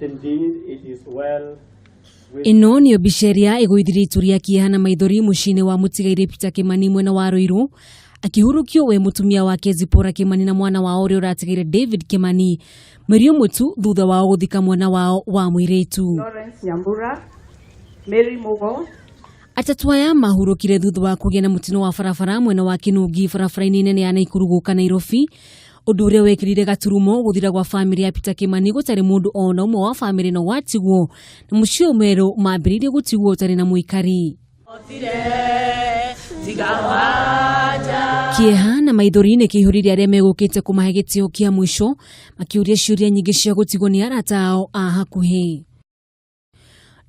indeed it is well. Ino ni obisheria iguithiri ituura kieha na maithori mucii-ini wa mutigaire Peter Karani mwena wa Ruiru akihurukio we mutumia wake Zipora Karani na mwana wao uria uratigaire David Karani Mario mutu thutha wao guthika mwana wao wa muiretu Mary Mugo. Atatu aya mahurukire thutha wa kugia na mutino wa barabara mwena wa Kinungi barabara-ini nene ya Nakuru guka Nairobi undu uria wekirire gaturumo guthira gwa family ya Peter Karani gutari mundu ona umwe wa family no watigwo na mucii umweru mambiririe gutigwo utari na muikari kieha na maithori ni kihurire aria megukite kumahe gitio kia mwisho makiuria ciuria nyingi cia gutigwo ni arata ao a hakuhi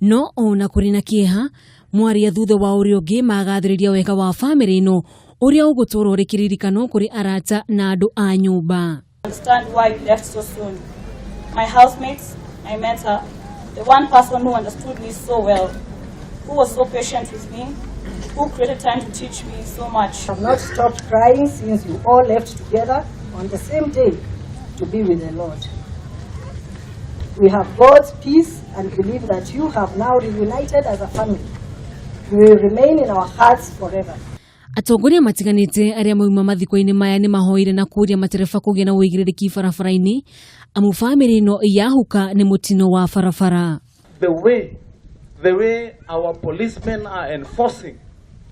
no ona kuri na kieha mwaria thutha wa uria ungi magathiriria wega wa family ino uria ugutoro ri kiririkano kuri arata na andu a nyumba. Understand why you left so soon. My housemates, I met her, the one person who understood me so well, who was so patient with me, who created time to teach me so much. I have not stopped crying since you all left together on the same day to be with the Lord. We have God's peace and believe that you have now reunited as a family. You will remain in our hearts forever. Atongoria matiganite aria moima mathiko-ini maya ni mahoire na kuria matereba kugia na uigiriki barabara-ini amu family no yahuka ni mutino wa barabara. The way our policemen are enforcing,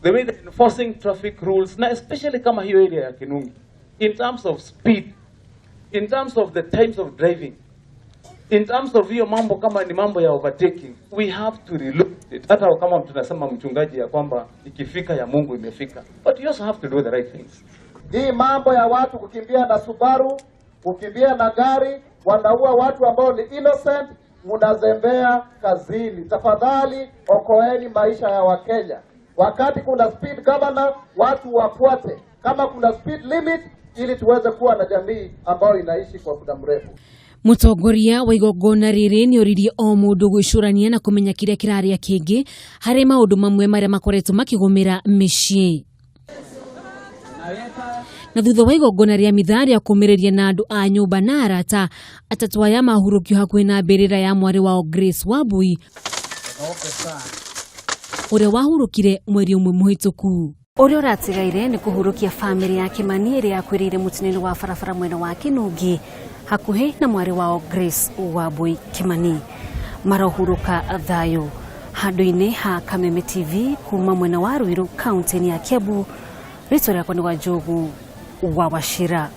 the way they're enforcing traffic rules, na especially kama hiyo area ya Kinungi, in terms of speed, in terms of the times of driving, in terms of hiyo mambo kama ni mambo ya overtaking, we have to relook it. Hata kama tunasema mchungaji ya kwamba ikifika ya Mungu imefika, but you also have to do the right things. Hii mambo ya watu kukimbia na Subaru, kukimbia na gari, wanaua watu ambao ni innocent, munazembea kazini. Tafadhali okoeni maisha ya Wakenya. Wakati kuna speed governor, watu wafuate. Kama kuna speed limit, ili tuweze kuwa na jamii ambayo inaishi kwa muda mrefu. Mutongoria wa igongona-ini ni oririe o mundu gwicurania na kumenya kiria kiraria kingi hari maundu mamwe maria makoretwo makigumira micii. Na thutha wa igongona ria mithari ya kumiriria na andu a nyumba na arata atatu aya mahurukio hakuhi na mbirira ya mwari wao Grace Wambui uria wahurukire mweri umwe muhituku. Uria uratigaire ni kuhurukia family ya Karani iria yakuiriire mutino-ini wa barabara mwena wa Kinungi hakuhi na mwari wao Grace Wambui Karani marohuruka thayo handu-ini ha Kameme TV kuma mwena wa Ruiru kaunti-ini ya Kiambu. Rĩtwa rĩakwa nĩ Wanjugu wa Wachira.